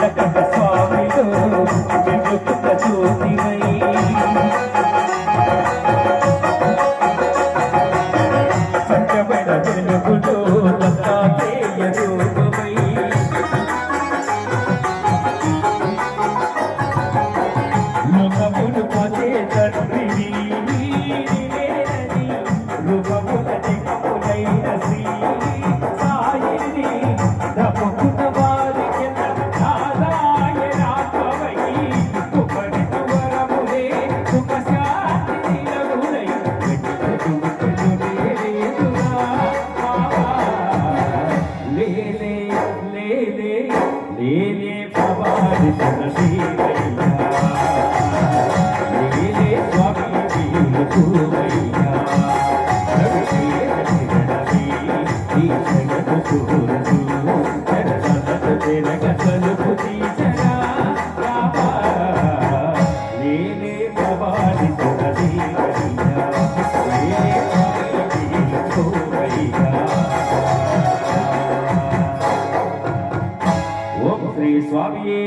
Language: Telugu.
స్వామిలో జ్యోతివై సత్యమైన వెలుగులో దత్తాత్రేయ రూపమై లోకమును పదే తండ్రివి రూపముల దిక్కులైన శ్రీ సాయిని నమ్ముకున్న వారికి నారాయణాత్మవై ఉపరిత వరములే సుఖ శాంతి నిలవులై లేలే లేలే లేలే భవాని శ్రీరయ్యా లేలే స్వామి వీరువయ్యా ఓం శ్రీ స్వామి